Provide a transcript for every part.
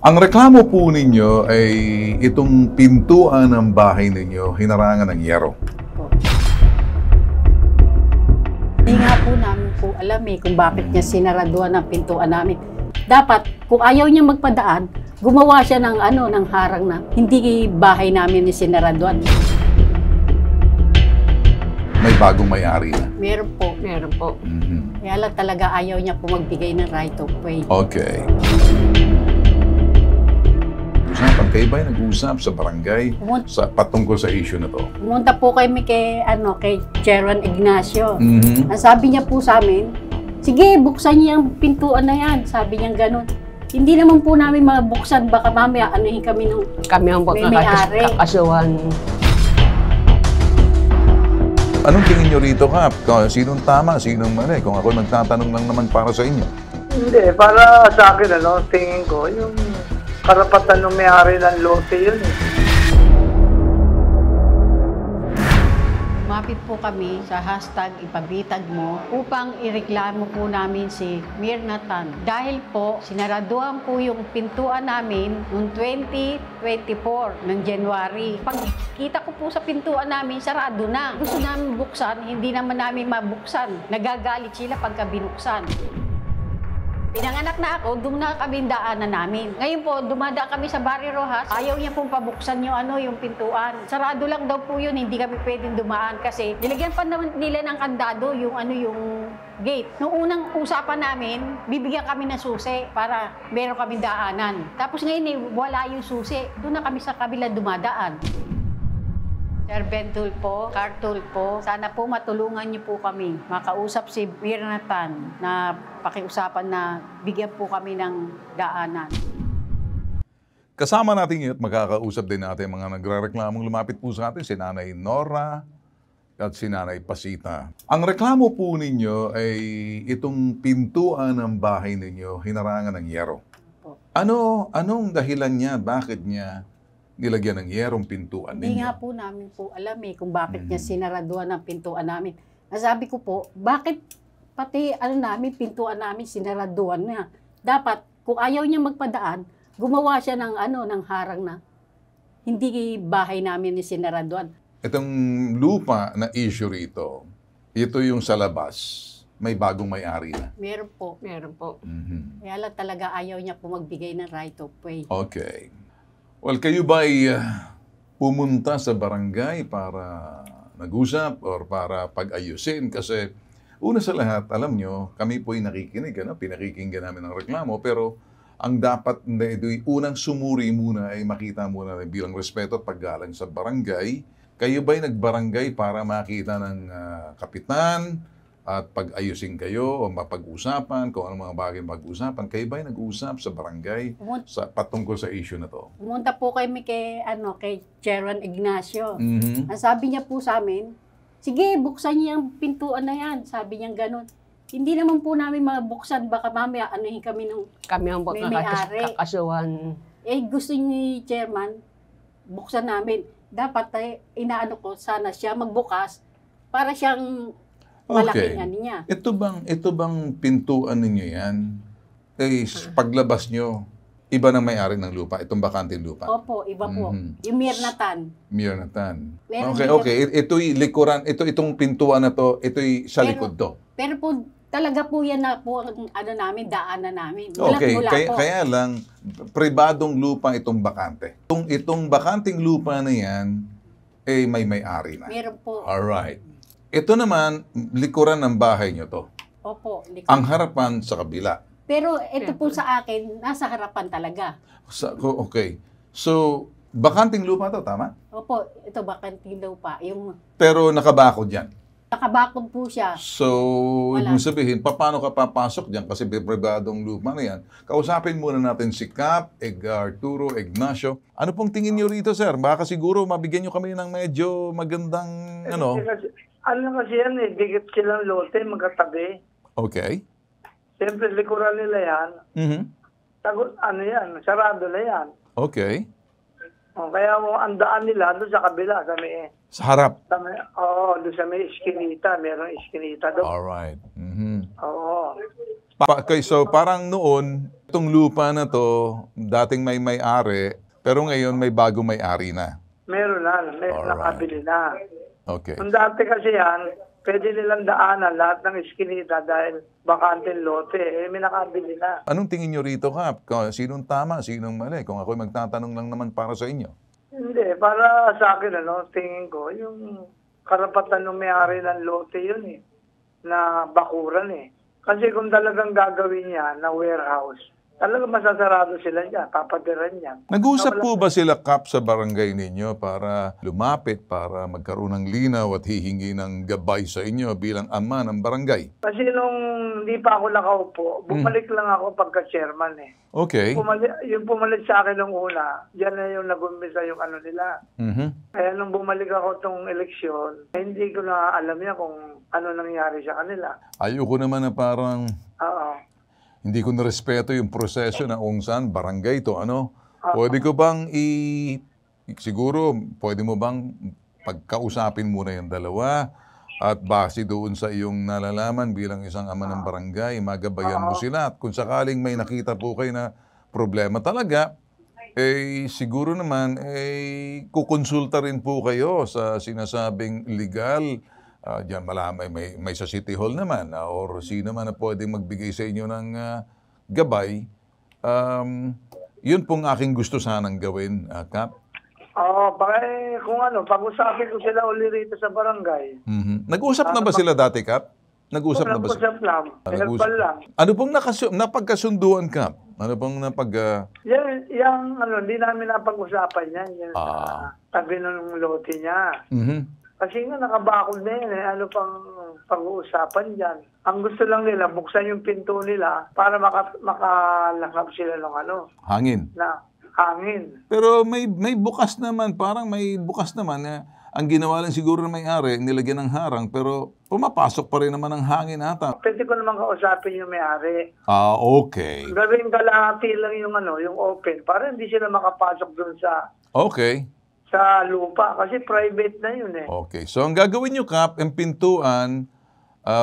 Ang reklamo po ninyo ay itong pintuan ng bahay ninyo, hinarangan ng yero. Hindi nga po namin po alam kung bakit niya sinaraduan ang pintuan namin. Dapat, kung ayaw niya magpadaan, gumawa siya ng harang na hindi bahay namin ni sinaraduan. May bagong may-ari na. Meron po. Meron po. Kaya lang talaga ayaw niya po magbigay ng right of way. Okay. Kayo ba'y nag-uusap sa barangay patungkol sa issue na to? Pumunta po kami kay Chairman Ignacio. Mm-hmm. Ang sabi niya po sa amin, sige, buksan niya ang pintuan na yan. Sabi niya gano'n. Hindi naman po namin mabuksan. Baka mamaya anuhin kami nung Kami ang may-ari. kakasuhan. Anong tingin nyo rito, Kap? Sinong tama, sinong mali? Kung ako nagtatanong lang naman para sa inyo. Hindi, para sa akin, tingin ko, yung karapatan ng may-ari ng lote yun. Lumapit po kami sa hashtag ipabitag mo upang ireklamo po namin si Mirnatan. Dahil po, sinaraduhan po yung pintuan namin noong 2024 ng January. Pagkita ko po sa pintuan namin, sarado na. Gusto namin buksan, hindi naman namin mabuksan. Nagagalit sila pagka binuksan. Pinanganak na ako, doon na kami daanan namin. Ngayon po, dumadaan kami sa Barrio Rojas. Ayaw niya pong pabuksan yung pintuan. Sarado lang daw po yun, hindi kami pwedeng dumaan kasi nilagyan pa naman nila ng kandado yung gate. Noong unang usapan namin, bibigyan kami ng susi para meron kami daanan. Tapos ngayon wala yung susi. Doon na kami sa kabila dumadaan. Sir Ben Tulpo, Car Tulpo, sana po matulungan niyo po kami. Makausap si Mirnatan na pakiusapan na bigyan po kami ng daanan. Kasama natin ngayon at makakausap din natin mga nagre-reklamong lumapit po sa atin, si Nanay Nora at si Nanay Pasita. Ang reklamo po ninyo ay itong pintuan ng bahay ninyo, hinarangan ng yero. Anong dahilan niya? Bakit niya nilagyan ng yerong pintuan ninyo? Hindi nga po namin po alam kung bakit niya sinaraduan ang pintuan namin. Nasabi ko po, bakit pati pintuan namin sinaraduan niya? Dapat, kung ayaw niya magpadaan, gumawa siya ng harang na hindi bahay namin ni sinaraduan. Itong lupa na issue rito, ito yung sa labas, may bagong may-ari na. Meron po. Meron po. Kaya lang talaga ayaw niya po magbigay ng right of way. Okay. Well, kayo ba ay pumunta sa barangay para nag-usap or para pag-ayusin? Kasi una sa lahat, alam nyo, kami po ay nakikinig, pinakikinggan namin ang reklamo, pero ang dapat unang sumuri muna ay makita muna bilang respeto at paggalang sa barangay. Kayo ba ay nagbarangay para makita ng kapitan at pag-ayusin kayo o mapag-usapan, kung anong mga bagay pag-usapan? Kayo ba ay nag-usap sa barangay patungkol sa issue na to? Pumunta po kami kay Chairman Ignacio. Mm-hmm. Ang sabi niya po sa amin, sige, buksan niya ang pintuan na yan. Sabi niya gano'n. Hindi naman po namin mabuksan. Baka mamaya anuhin kami ng Kami ang may-ari. kakasuhan. Gusto ni Chairman, buksan namin. Dapat inaano ko, sana siya magbukas para siyang malaking niya. Ito bang pintuan ninyo yan? Paglabas nyo, iba nang may-ari ng lupa? Itong bakanteng lupa? Opo, iba po. Yung Mirnatan. Mirnatan. Meron Okay. Ito'y likuran, itong pintuan na to, ito'y sa likod to. Pero po, talaga po yan na po namin, daanan namin. Okay, Mula kaya lang, pribadong lupa itong bakante. Itong bakanting lupa na yan, may-ari na. Meron po. Alright. Ito naman, likuran ng bahay nyo to. Opo. Ang harapan sa kabila. Pero ito po sa akin, nasa harapan talaga. Okay. So, bakanting lupa to, tama? Opo, ito bakanting daw pa. Pero nakabakod yan. Nakabakod po siya. So, ibig sabihin, paano ka papasok dyan? Kasi pribadong lupa na yan. Kausapin muna natin si Cap, Arturo, Ignacio. Ano pong tingin nyo rito, sir? Baka siguro mabigyan nyo kami ng medyo magandang, Kasi yan dikit silang lote, magkatabi. Okay. Siyempre, likuran nila yan. Mm-hmm. Sarado na yan. Okay. Kaya ang daan nila doon sa kabila, Sa harap? doon sa may iskinita, merong iskinita doon. Alright. Mm-hmm. Oo. Okay, so parang noon, Itong lupa na to, dating may-ari, pero ngayon may bagong may-ari na. Meron na, Alright. nakabili na. Okay. Kung dati kasi yan, pwede nilang daanan lahat ng iskinita dahil bakante lote, may nakabili na. Anong tingin nyo rito, Kap? Sinong tama, sinong mali? Kung ako'y magtatanong lang naman para sa inyo. Hindi, para sa akin, tingin ko, yung karapatan ng may-ari ng lote yun na bakuran Kasi kung talagang gagawin niya na warehouse, talagang masasarado sila niya, papatiran niya. Nag-usap po ba sila, Kap, sa barangay ninyo para lumapit, para magkaroon ng linaw at hihingi ng gabay sa inyo bilang ama ng barangay? Kasi nung hindi pa ako nakaupo, bumalik lang ako pagka-chairman Okay. Yung pumalit sa akin nung una, yan na yung nag-umpisa yung nila. Mhm. Kaya nung bumalik ako tong eleksyon, hindi ko na alam niya kung ano nangyari sa kanila. Ayoko naman na parang Oo. hindi ko narespeto yung proseso na kung saan barangay to, ano? Pwede ko bang siguro, pwede mo bang pagkausapin muna yung dalawa at base doon sa iyong nalalaman bilang isang ama ng barangay, magabayan mo sila. At kung sakaling may nakita po kayo na problema talaga, siguro naman, kukonsulta rin po kayo sa sinasabing legal. Diyan malaman, may sa City Hall naman or sino man na pwedeng magbigay sa inyo ng gabay. Yun pong aking gusto sanang gawin, Kap. Oo, kung pag-usapin ko sila uli rito sa barangay. Mhm. Nag-usap na ba sila dati, Kap? Nag-usap na ba sila? Nag-usap lang. Nagpal lang. Ano pong napagkasunduan, Kap? Ano pong Hindi namin napag-usapan yan. Yung tabi ng lote niya. Mhm. Kasi nga nakabakod na yan Ano pang pag-uusapan dyan? Ang gusto lang nila, buksan yung pinto nila para makalakap sila ng Hangin. na hangin. Pero may bukas naman, parang may bukas naman. Ang ginawa lang siguro ng may-ari, nilagyan ng harang, pero pumapasok pa rin naman ang hangin ata. Pwede ko naman kausapin yung may-ari. Okay. Gawin kalahati lang yung open para hindi sila makapasok dun sa lupa kasi private na yun Okay. So ang gagawin nyo, Kap, ang pintuan,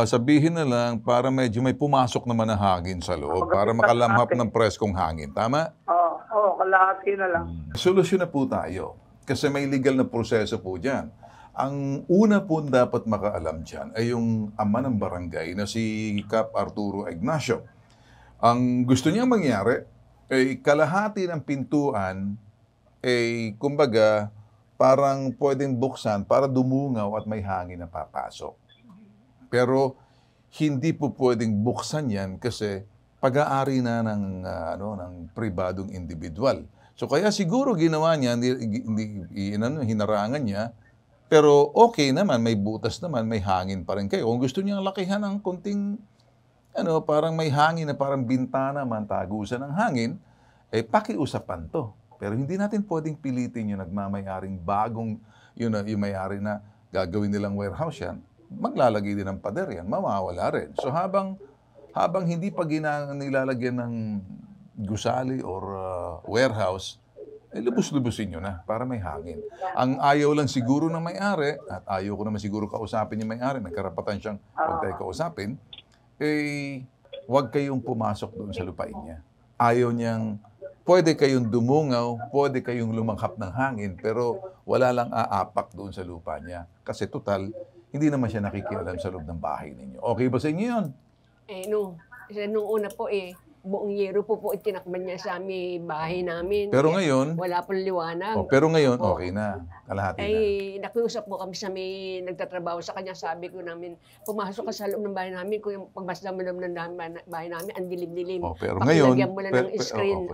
sabihin na lang para medyo may pumasok naman na hangin sa loob para makalamhap ng preskong hangin. Tama? Oo, kalahati na lang. Solusyon na po tayo. Kasi may legal na proseso po dyan. Ang una po dapat makaalam dyan ay yung ama ng barangay na si Kap Arturo Ignacio. Ang gusto niya mangyari ay kalahati ng pintuan kumbaga parang pwedeng buksan para dumungaw at may hangin na papasok. Pero hindi po pwedeng buksan yan kasi pag-aari na ng pribadong individual. So kaya siguro ginawa niya, hinarangan niya, pero okay naman, may butas naman, may hangin pa rin kayo. Kung gusto niyang lakihan ng konting, parang may hangin na parang bintana man, tagusan ng hangin, pakiusapan to. Pero hindi natin pwedeng pilitin yung nagmamayaring bagong, yung may-ari na gagawin nilang warehouse yan, maglalagay din ng pader yan, mawawala rin. So habang hindi pa nilalagyan ng gusali or warehouse, lubos-lubusin nyo na para may hangin. Ang ayaw lang siguro ng may-ari, at ayaw ko naman siguro kausapin yung may-ari, may karapatan siyang huwag tayo kausapin, huwag kayong pumasok doon sa lupain niya. Ayaw niyang, pwede kayong dumungaw, pwede kayong lumanghap ng hangin, pero wala lang aapak doon sa lupa niya. Kasi total, hindi naman siya nakikialam sa loob ng bahay ninyo. Okay ba sa inyo yun? Nung una po buong yero po itinakban niya sa aming bahay namin. Pero ngayon, wala pong liwanag. pero ngayon, okay na. Kalahati na. Nakiusap po kami sa may nagtatrabaho sa kanya. Sabi ko namin, pumasok ka sa loob ng bahay namin. Kung yung pagbasda mo naman ng bahay namin, ang dilim-dilim. Pero ngayon, pakilagyan mo lang ng screen.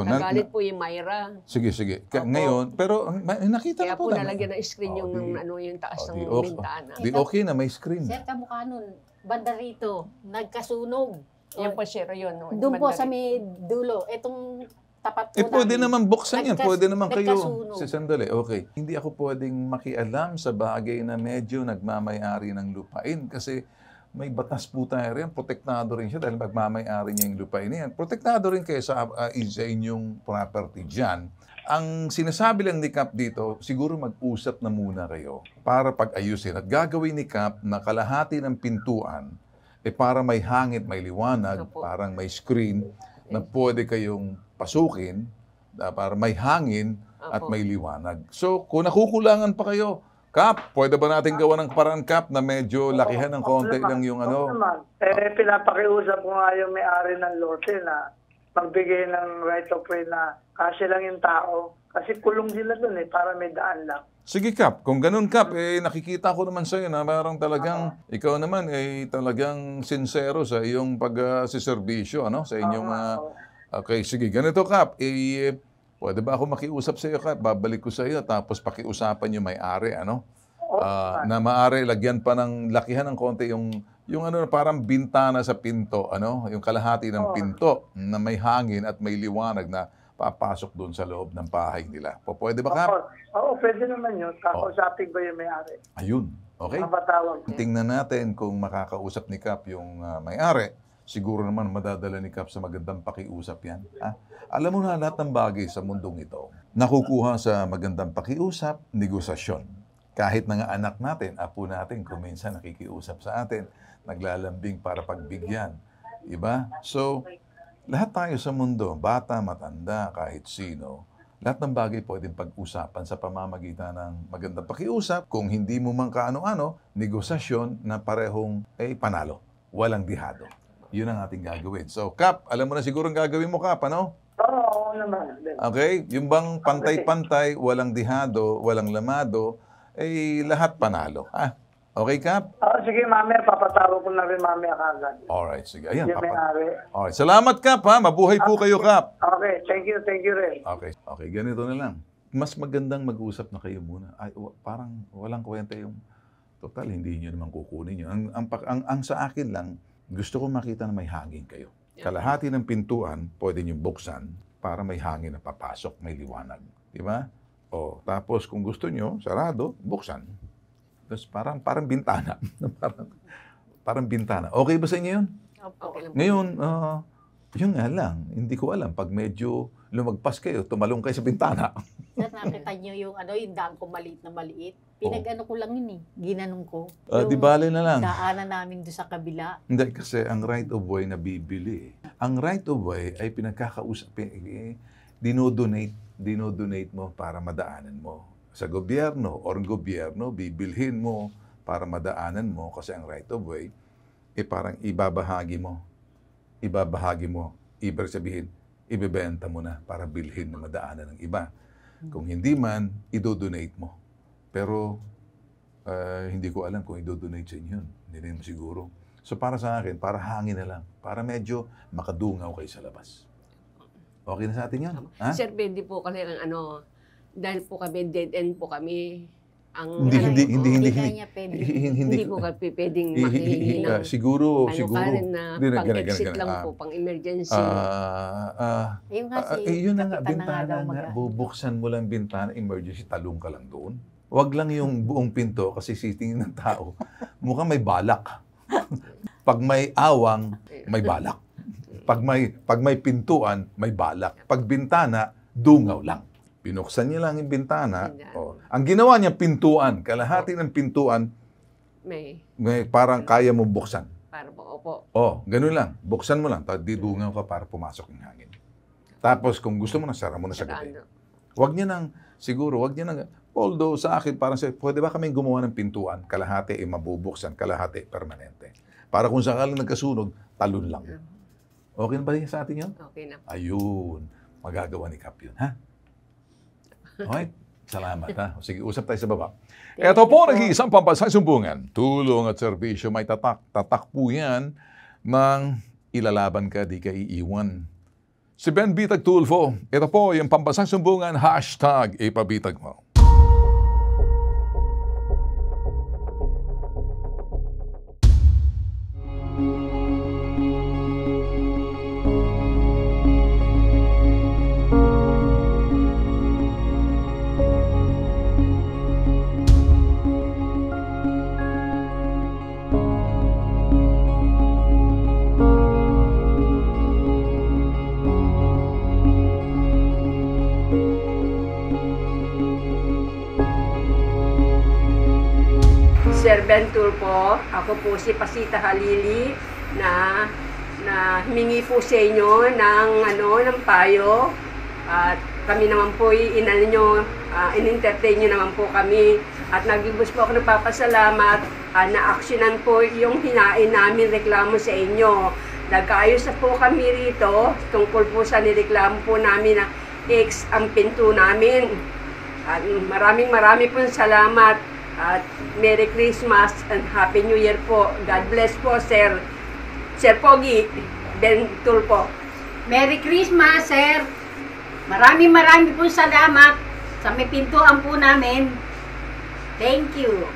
Nagalit po yung Myra. Sige. Ngayon, pero nakita kaya na po. Kaya po nalagyan ng screen yung taas ng bintana. Di okay na, may screen. Sir, kamukha nun, banda rito, nagkasunog. Yan po, sir, yun. Doon po sa may dulo, itong tapat po pwede naman buksan yan. Pwede naman kayo. nagkasunog. Sandali, okay. Hindi ako pwedeng makialam sa bagay na medyo nagmamayari ng lupain kasi may batas po tayo rin. Protektado rin siya dahil magmamayari niya yung lupain niyan. Protektado rin kayo sa inyong property dyan. Ang sinasabi lang ni Kap dito, siguro mag-usap na muna kayo para pag-ayusin. At gagawin ni Kap na kalahati ng pintuan, para may hangit, may liwanag, parang may screen, na pwede kayong pasukin para may hangin at Opo. may liwanag. So, kung nakukulangan pa kayo, Kap, pwede ba natin gawa ng paraan, Kap, na medyo lakihan ng konti lang yung Oo naman. Pinapakiusap ko nga yung may-ari ng lote na magbigay ng right of way na kasi lang yung tao. Kasi kulong sila dun para may daan lang. Sige, Kap. Kung ganun, Kap, nakikita ko naman sa'yo na parang talagang, ikaw naman, talagang sincero sa iyong pag-siservisyo, ano? Sa inyong okay, sige. Ganito, Kap. Pwede ba ako makiusap sa iyo, Kap? Babalik ko sa iyo, tapos pakiusapan yung may-ari, ano? Na maaari, lagyan pa ng lakihan ng konti yung ano, parang bintana sa pinto, ano? Yung kalahati ng pinto na may hangin at may liwanag na papasok doon sa loob ng bahay nila. Pwede ba, Kap? Oo, pwede naman yun. Kakausapin ba yung may-ari? Ayun. Okay. Mapatawag. Tingnan natin kung makakausap ni Kap yung may-ari. Siguro naman madadala ni Kap sa magandang pakiusap yan. Alam mo na lahat ng bagay sa mundong ito, nakukuha sa magandang pakiusap, negosasyon. Kahit mga anak natin, apo natin, kung minsan nakikiusap sa atin, naglalambing para pagbigyan. Diba? So, lahat tayo sa mundo, bata, matanda, kahit sino, lahat ng bagay pwedeng pag-usapan sa pamamagitan ng magandang pakiusap. Kung hindi mo man kaano-ano, negosasyon na parehong panalo. Walang dihado. Yun ang ating gagawin. So, Kap, alam mo na siguro ang gagawin mo, Kap, ano? Oo naman. Okay? Yung bang pantay-pantay, walang dihado, walang lamado, lahat panalo. Okay, Kap? Sige, mamaya, papatawag ko na rin mamaya kagad. Alright, sige. Ayan, Yung may-ari. Alright. Salamat, Kap, ha? Mabuhay po kayo, Kap. Okay, thank you rin. Okay, ganito na lang. Mas magandang mag-usap na kayo muna. Parang walang kwenta yung total, hindi nyo naman kukunin yun. Ang sa akin lang, gusto ko makita na may hangin kayo. Kalahati ng pintuan, pwede nyo buksan para may hangin na papasok, may liwanag. Di ba? Tapos kung gusto nyo, sarado, buksan. Tapos parang bintana. parang bintana. Okay ba sa inyo yun? Okay lang. Ngayon, yun nga lang, hindi ko alam. Pag medyo lumagpas kayo, tumalong kayo sa bintana. Sir, nakita niyo yung daan ko maliit na maliit. Pinag-ano ko lang yun ginanong ko. Di bale na lang. Daanan namin doon sa kabila. Hindi, kasi ang right of way na bibili. Ang right of way ay pinagkakausap, dinodonate mo para madaanan mo. Sa gobyerno or gobyerno, bibilhin mo para madaanan mo kasi ang right of way, parang ibabahagi mo. Ibig sabihin, ibebenta mo na para bilhin na madaanan ng iba. Kung hindi man, idodonate mo. Pero, hindi ko alam kung idodonate sa inyo yun. Hindi rin siguro. So, para sa akin, para hangin na lang. Para medyo makadungaw kayo sa labas. Okay na sa atin yan? Ha? Sir, pwede po kasi dahil po kami, dead end po kami. Hindi kanya pwede. Hindi po kami pwedeng makihingi ng siguro. Karen na pang-exit lang po, pang-emergency. Yung kasi, yun na nga, kapitan na bintana daw nga. Bubuksan mo lang bintana, emergency, talong ka lang doon. Huwag lang yung buong pinto kasi sitingin ng tao. Mukhang may balak. Pag may awang, may balak. Pag may pintuan, may balak. Pag bintana, dungaw lang. Pinuksan niya lang yung bintana. Ang ginawa niya, pintuan. Kalahati ng pintuan, may parang kaya mo buksan. Para po, opo. Ganun lang. Buksan mo lang. Didungaw ka para pumasok yung hangin. Tapos kung gusto mo na, sara mo na sa gabi. Huwag niya nang, although sa akin, parang pwede ba kaming gumawa ng pintuan? Kalahati mabubuksan, kalahati permanente. Para kung sakalang nagkasunog, talon lang. Okay na ba sa atin yun? Okay na. Ayun. Magagawa ni Kap yun, ha? Okay? Salamat, ha? Sige, usap tayo sa baba. Ito po, nag-iisang pambansang sumbungan. Tulong at serbisyo may tatak. Tatak po yan ng ilalaban ka, di ka iiwan. Si Ben Bitag Tulfo. Ito po, yung pambansang sumbungan, #ipabitag mo. Sir Ben Tulfo, ako po si Pasita Halili na na humingi po sa inyo ng payo. At kami naman po in-entertain nyo naman po kami. At nagibus po ako nagpapasalamat na aksyonan po yung hinain namin reklamo sa inyo. Nagkaayos na po kami rito tungkol po sa nireklamo po namin na X ang pinto namin. At maraming pong salamat at Merry Christmas and Happy New Year po. God bless po, Sir Pogi Ben Tulpo. Merry Christmas, sir! Maraming pong salamat sa may pintuan po namin. Thank you.